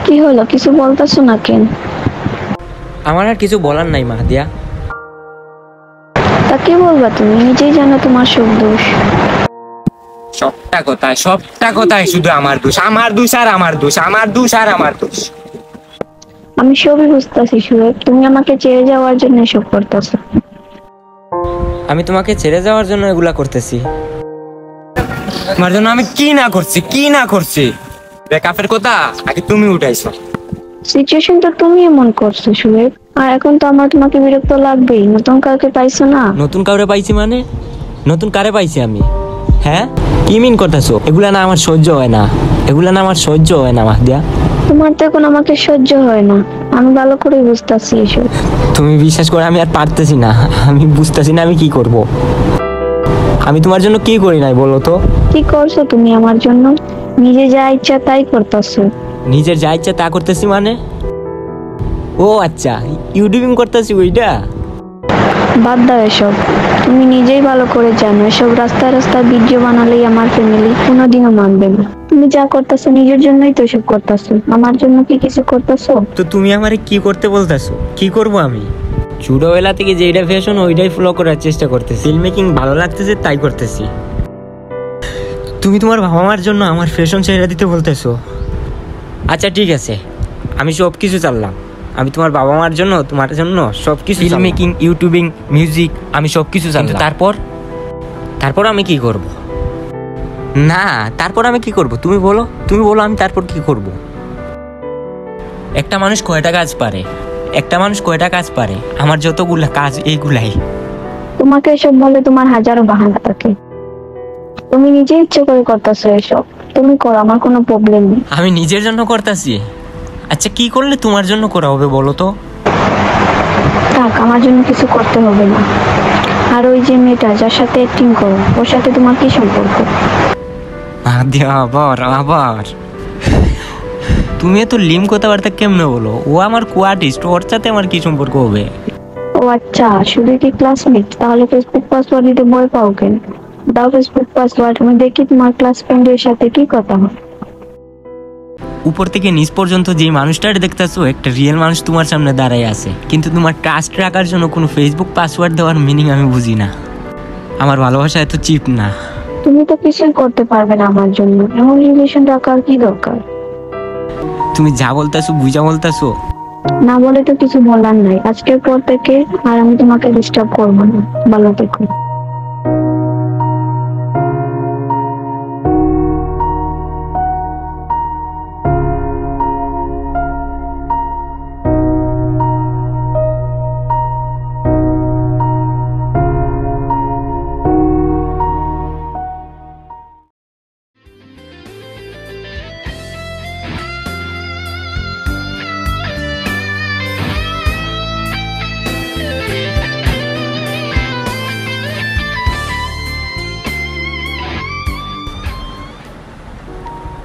কি হলো, কিছু বলতেছো না কেন? আমার আর কিছু বলার নাই মাহদিয়া। তা কি বলবা, তুমি নিজেই জানো তোমার সব দোষ। সবটা কথায় শুধু আমার দোষ, আমার দোষ আর আমার দোষ, আমার দোষ আর আমার দোষ। আমি সবই বুঝতেছি সুয়েব, তুমি আমাকে ছেড়ে যাওয়ার জন্য এসব করতেছো। আমি তোমাকে ছেড়ে যাওয়ার জন্য এগুলা করতেছি? তোমার জন্য আমি কি না করছি ব্রেকআপের কথা আগে তুমি উঠাইছো। সিচুয়েশন তো তুমি এমন করছো সুয়েব, আর এখন তো আমার তোমাকে বিরক্ত লাগবেই। নতুন কাউকে পাইছো না? নতুন কাউরে পাইছি মানে? নতুন কারে পাইছি আমি? হ্যাঁ, কি মিন করতেছো? এগুলা না আমার সহ্য হয় না মাহদিয়া। তোমার তো এখন আমাকে সহ্য হয় না, আমি ভালো করে বুঝতেছি এসব। তুমি বিশ্বাস করে আমি আর পারতেছি না, আমি বুঝতেছি না আমি কি করব। আমি তোমার জন্য কি করি নাই বলো তো? কি করছো তুমি আমার জন্য? নিজে যা ইচ্ছা তাই করতেছো। নিজের যা ইচ্ছা তা করতেছি মানে? ও আচ্ছা, ইউটিউবিং করতেছি ওইটা? বাদ দাও এসব, তুমি নিজেই ভালো করে জানো এসব রাস্তায় রাস্তায় ভিডিও বানালেই আমার ফ্যামিলি কোনোদিনও মানবে না। তুমি যা করতেছো নিজের জন্যই তো এসব করতেছো, আমার জন্য কি কিছু করতেছো? তো তুমি আমারে কি করতে বলতেছো? কি করব আমি? ছোটবেলা থেকে যেটা ফ্যাশন ওইটাই ফলো করার চেষ্টা করতেছি, ফিল্ম মেকিং ভালো লাগতেছে তাই করতেছি। তুমি তোমার বাবা মার জন্য আমার ফ্যাশন ছেড়ে দিতে বলতেছো? আচ্ছা ঠিক আছে, আমি সব কিছু চাললাম। আমি তোমার বাবা মার জন্য, তোমার জন্য সব কিছু, ফিল্ম মেকিং, ইউটিউবিং, মিউজিক, আমি সব কিছু চাললাম। তারপর আমি কি করব? না, তারপর আমি কি করব তুমি বলো আমি তারপর কি করব? একটা মানুষ কয়টা কাজ পারে? আমার যতগুলা কাজ এইগুলাই। তোমাকে এসব বলে তোমার হাজারো বাহানা থাকে, তুমি নিজে ইচ্ছে করে করতেছো এসব। তুমি করো, আমার কোনো প্রবলেম নেই। আমি নিজের জন্য করতেছি? আচ্ছা কি করলে তোমার জন্য করা হবে বলো তো? থাক, আমার জন্য কিছু করতে হবে না। আর ওই যে মেয়েটা যার সাথে অ্যাক্টিং করো, ওর সাথে তোমার কি সম্পর্ক? আবার তুমি এত লিম কথাবার্তা কেমনে বলো? ও আমার কো-আর্টিস্ট, ওর সাথে আমার কি সম্পর্ক হবে? ও আচ্ছা, শুধু কি ক্লাসমেট? তাহলে ফেসবুক পাসওয়ার্ড দিতে ভয় পাও কেন? দাও ফেসবুক পাসওয়ার্ড, আমি দেখি তোমার ক্লাস ফ্রেন্ডের সাথে কি কথা হয়। উপর থেকে নিচ পর্যন্ত যে মানুষটার দেখতেছো, একটা রিয়েল মানুষ তোমার সামনে দাঁড়ায় আছে, কিন্তু তোমার ট্রাস্ট রাখার জন্য কোনো ফেসবুক পাসওয়ার্ড দেওয়ার মিনিং আমি বুঝি না। আমার ভালোবাসা এত চিপ না। তুমি তো কিছুই করতে পারবে না আমার জন্য, এমন রিলেশন রাখার কি দরকার? তুমি যা বলতেছো বুঝা বলতেছো? না বলে তো কিছু বলার নাই। আজকের পর থেকে আর আমি তোমাকে ডিস্টার্ব করবো না। ভালো থেকো।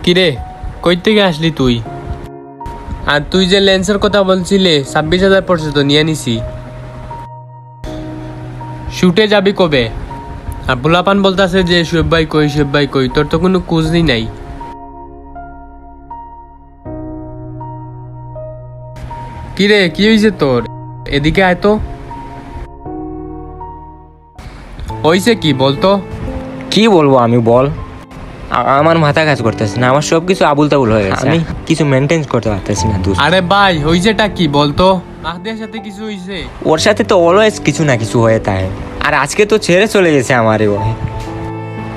কিরে, কই থেকে আসলি তুই? আর তুই যে লেন্সের কথা বলছিলে 26,000 পড়ছে তো নিয়ে নিছি। শুটে যাবি কবে? আর পোলাপান বলতাছে যে শুয়েব ভাই কই, তোর তো কোনো খোঁজই নাই। কিরে, কি হয়েছে তোর? এদিকে আয় তো। হয়েছে কি বলতো? কি বলবো আমি বল? আমার মাথা কাজ করতেছে না, আমার সবকিছু আবুল তাবুল হয়ে গেছে, আমি কিছু মেনটেন করতে পারতেছি না। আরে ভাই, হইছেটা কি বলতো? মাহদিয়ার সাথে কিছু হইছে? ওর সাথে তো অলওয়েজ কিছু না কিছু হয়ে থাকে, আর আজকে তো ছেড়ে চলে গেছে আমারে। ও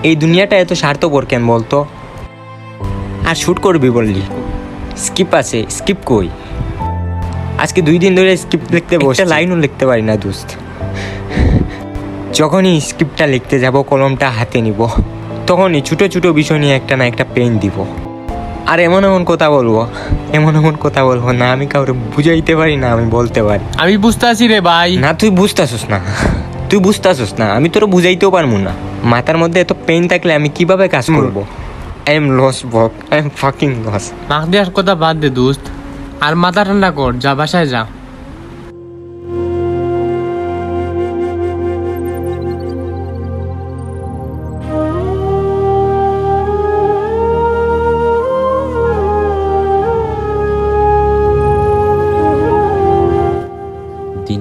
এই দুনিয়াটা এত স্বার্থপর কেন বলতো? আর শুট করবি বললি, স্কিপ আছে, স্কিপ কই? আজকে 2 দিন ধরে স্ক্রিপ্ট লিখতে বসে, লাইনও লিখতে পারি না দোস্ত। যখনই স্ক্রিপ্টটা লিখতে যাব, কলমটা হাতে নিব, তখনই ছোট ছোট বিষয় নিয়ে একটা না একটা পেন দিব, আর এমন কথা বলবো না আমি কাউকে বুঝাইতে পারি না, আমি বলতে পারি। আমি বুঝতেছি রে ভাই। না তুই বুঝতাছিস না, আমি তোর বুঝাইতেও পারবো না। মাথার মধ্যে এত পেন থাকলে আমি কিভাবে কাজ করবো? আই এম লস বক, আই এম ফাকিং লস। মাহদিয়ার কথা বাদ দে দোস্ত, আর মাথা ঠান্ডা কর, যা বাসায় যা।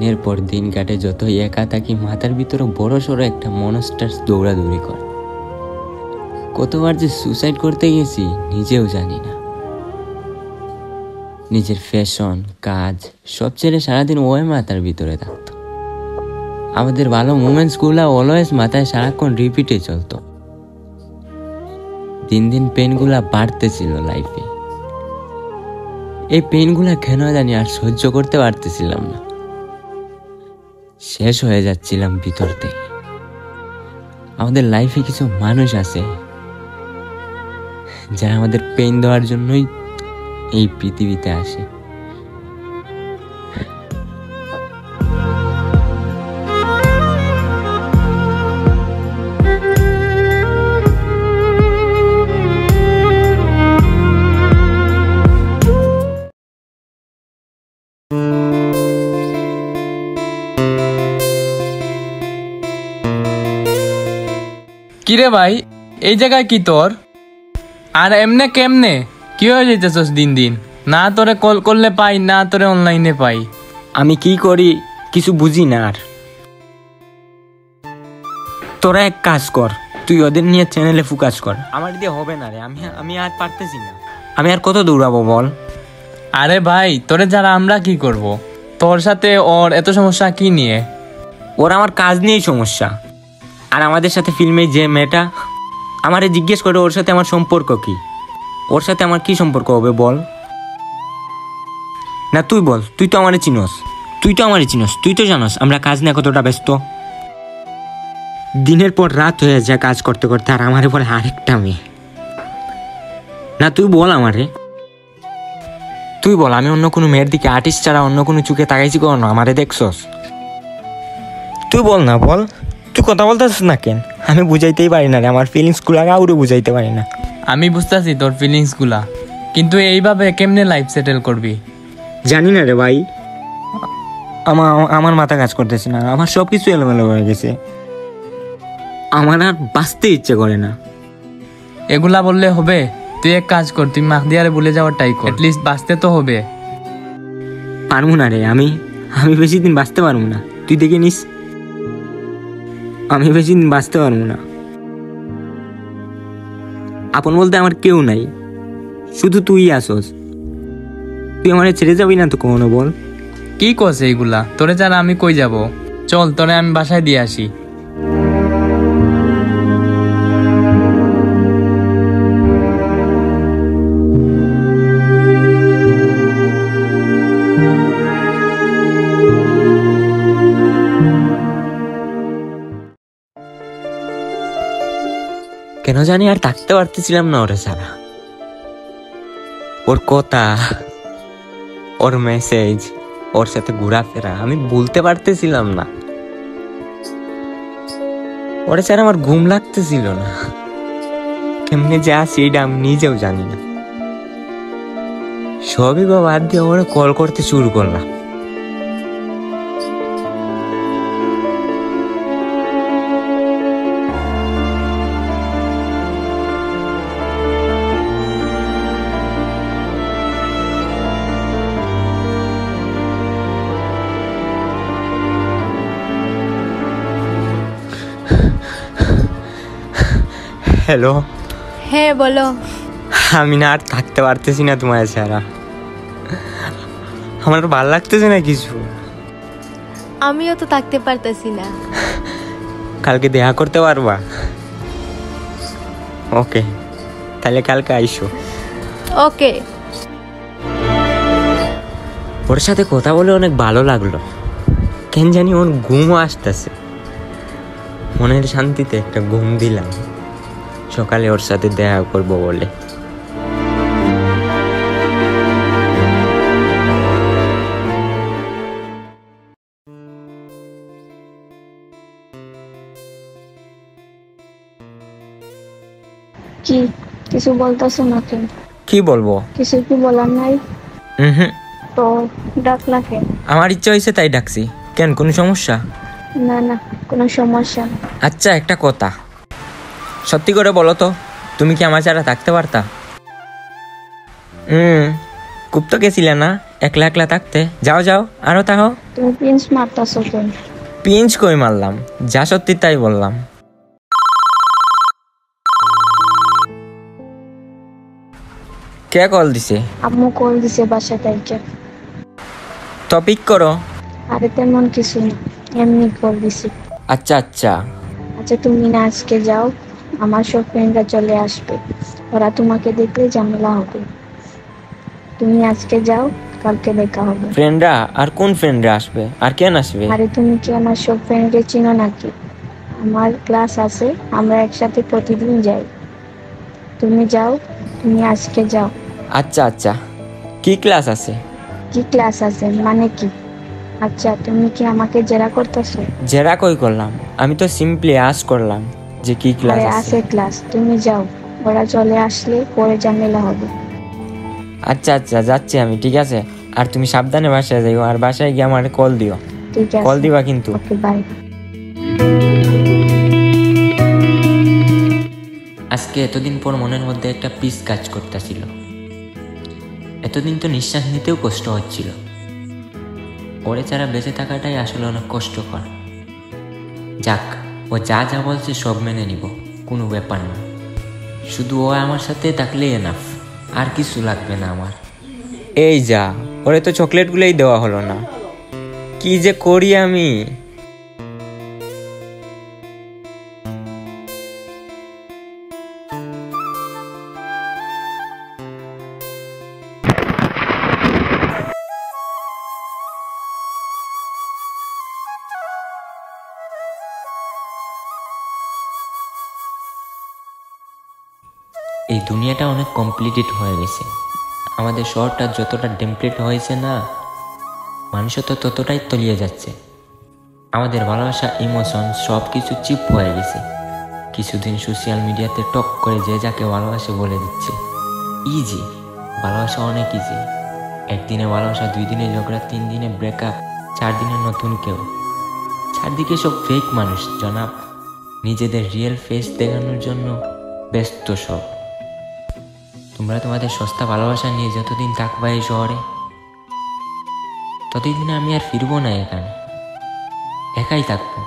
দিনের পর দিন কাটে, যতই একা থাকি মাথার ভিতরে বড় সড়ো একটা মনস্টার দৌড়াদৌড়ি করে। কতবার যে সুসাইড করতে গেছি নিজেও জানি না। নিজের ফ্যাশন, কাজ সব ছেড়ে সারাদিন ওই মাথার ভিতরে থাকতো। আমাদের ভালো মুমেন্টসগুলো অলওয়েজ মাথায় সারাক্ষণ রিপিটে চলতো। দিন দিন পেনগুলা বাড়তেছিল লাইফে। এই পেনগুলা কেন জানি আর সহ্য করতে পারতেছিলাম না। শেষ হয়ে যাচ্ছিলাম ভিতর থেকে। আমাদের লাইফে কিছু মানুষ আছে যারা আমাদের পেন দেওয়ার জন্যই এই পৃথিবীতে আসে। কিরে ভাই, এই জায়গায় কি তোর? আর এমনে কেমনে কি হয়ে যেতেছস দিন দিন? না তোরে কল করলে পাই, না তোরে অনলাইনে পাই। আমি কি করি কিছু বুঝি না। আর তোরা এক কাজ কর, তুই ওদের নিয়ে চ্যানেলে ফোকাস কর। আমার দিয়ে হবে না রে, আমি আর পারতেছি না। আমি আর কত দৌড়াবো বল? আরে ভাই, তোরে যারা আমরা কি করব? তোর সাথে ওর এত সমস্যা কি নিয়ে? ওর আমার কাজ নিয়েই সমস্যা। আর আমাদের সাথে ফিল্মে যে মেয়েটা আমারে জিজ্ঞেস করে ওর সাথে আমার সম্পর্ক কি, ওর সাথে আমার কি সম্পর্ক হবে বল? না তুই বল, তুই তো আমারে চিনস, তুই তো জানস আমরা কাজ নিয়ে কতটা ব্যস্ত। দিনের পর রাত হয়ে যায় কাজ করতে করতে, আর আমারে পরে আরেকটা মেয়ে। না তুই বল আমারে, তুই বল আমি অন্য কোনো মেয়ের দিকে আর্টিস্ট ছাড়া অন্য কোনো চোখে তাকাইছি কখনো? আমারে দেখছস? তুই বল না, বল। তুই কথা বলতেছিস না কেন? আমি বুঝাইতেই পারি না রে, আমার ফিলিংসগুলো কাউরে বুঝাইতে পারি না। আমি বুঝতেছি তোর ফিলিংসগুলা, কিন্তু এইভাবে কেমনে লাইফ সেটেল করবি? জানি না রে ভাই, আমার মাথা কাজ করতেছে না। আমার সব কিছু এলোমেলো হয়ে গেছে। আমার আর বাঁচতে ইচ্ছে করে না। এগুলা বললে হবে? তুই এক কাজ কর, তুই মাখদিয়ারে ভুলে যাওয়ার ট্রাই কর। এটলিস্ট বাঁচতে তো হবে। পারবো না রে, আমি বেশি দিন বাঁচতে পারবো না। তুই দেখে নিস, আমি বেশি দিন বাঁচতে পারবো না। আপন বলতে আমার কেউ নাই, শুধু তুই আসস। তুই আমার ছেড়ে যাবি না তো কখনো বল? কি করছে এইগুলা? তোরে যারা আমি কই যাব? চল তোরে আমি বাসায় দিয়ে আসি। কেন জানি আর থাকতে পারতেছিলাম না ওরে ছাড়া। ওর কথা, ওর মেসেজ, ওর সাথে ঘোরাফেরা আমি বলতে পারতেছিলাম না। ওরে ছাড়া আমার ঘুম লাগতেছিল না। কেমনে যে আসি এটা আমি নিজেও জানি না। সবই বাদ দিয়ে ওরে কল করতে শুরু করলাম। হ্যালো। হ্যাঁ বলো। আমি না আর থাকতে পারতেছি না তোমার ছাড়া। আমার ভালো লাগতেছে না কিছু। আমিও তো থাকতে পারতেছি না। কালকে দেখা করতে পারবা? ওকে, তাহলে কালকে আইসো। ওকে। ওর সাথে কথা বলে অনেক ভালো লাগলো। কেন জানি ওর ঘুমও আসতেছে। মনের শান্তিতে একটা ঘুম দিলাম সকালে ওর সাথে দেখা করবো বলে। কি কিছু বলতেছো না কেন? কি বলবো? কিছু কি বলার নাই? হুম, তো ডাকলা কেন? আমার ইচ্ছা হয়েছে তাই ডাকছি। কেন, কোনো সমস্যা? না না, কোনো সমস্যা না। আচ্ছা একটা কথা, সত্যি করে বলো তো, তুমি কি আমার ছাড়া থাকতে পারতা? খুব তো গেছিলে না একলা একলা থাকতে? যাও যাও, আরো তাহো। তুমি প্রিন্স মারতাছো কেন? পিঞ্চ কই মারলাম, যা সত্যি তাই বললাম। কে কল দিছে? আম্মু কল দিছে বাসা থেকে। টপিক করো। আরে তেমন কিছু না, এমনি কল দিছি। আচ্ছা আচ্ছা। আচ্ছা তুমি না আজকে যাও, আমার সব ফ্রেন্ডরা চলে আসবে, ওরা তোমাকে দেখলে ঝামেলা হবে। তুমি আজকে যাও, কালকে দেখা হবে। ফ্রেন্ডরা? আর কোন ফ্রেন্ডরা আসবে? আর কেন আসবে? আরে তুমি কি আমার সব ফ্রেন্ডকে চিনো নাকি? আমার ক্লাস আছে, আমরা একসাথে প্রতিদিন যাই। তুমি যাও, তুমি আজকে যাও। আচ্ছা আচ্ছা। কি ক্লাস আছে? কি ক্লাস আছে মানে কি? আচ্ছা তুমি কি আমাকে জেরা করতেছো? জেরা কই করলাম, আমি তো সিম্পলি আস করলাম যে কি ক্লাস আরে আছে। আছে ক্লাস, তুমি যাও, ওরা চলে আসলে পরে ঝামেলা হবে। আচ্ছা আচ্ছা, যাচ্ছি আমি, ঠিক আছে। আর তুমি সাবধানে বাসায় যাইও, আর বাসায় গিয়ে আমার কল দিও। ঠিক আছে, কল দিবা কিন্তু। Okay bye. আজকে এতদিন পর মনের মধ্যে একটা পিস কাজ করতেছিল। এতদিন তো নিঃশ্বাস নিতেও কষ্ট হচ্ছিল। ওরে ছাড়া বেঁচে থাকাটাই আসলে অনেক কষ্টকর। যাক, ও যা যা বলছে সব মেনে নিব, কোনো ব্যাপার না। শুধু ও আমার সাথে থাকলেই এনাফ, আর কিছু লাগবে না আমার। এই যা, ওরে তো চকলেটগুলোই দেওয়া হলো না, কি যে করি আমি। এই দুনিয়াটা অনেক কমপ্লিটেড হয়ে গেছে। আমাদের শহরটা যতটা টেমপ্লেট হয়েছে না, মানুষও তো ততটাই তলিয়ে যাচ্ছে। আমাদের ভালোবাসা, ইমোশন সব কিছু চিপ হয়ে গেছে। কিছুদিন সোশ্যাল মিডিয়াতে টক করে যে যাকে ভালোবাসে বলে দিচ্ছে। ইজি, ভালোবাসা অনেক ইজি। একদিনে ভালোবাসা, 2 দিনে ঝগড়া, 3 দিনে ব্রেকআপ, 4 দিনে নতুন কেউ। চারদিকে সব ফেক মানুষ জনাব, নিজেদের রিয়েল ফেস দেখানোর জন্য ব্যস্ত সব। তোমরা তোমাদের সস্তা ভালোবাসা নিয়ে যতদিন থাকবা এই শহরে, ততদিন আমি আর ফিরবো না এখানে। একাই থাকবো,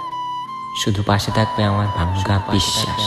শুধু পাশে থাকবে আমার ভাঙা বিশ্বাস।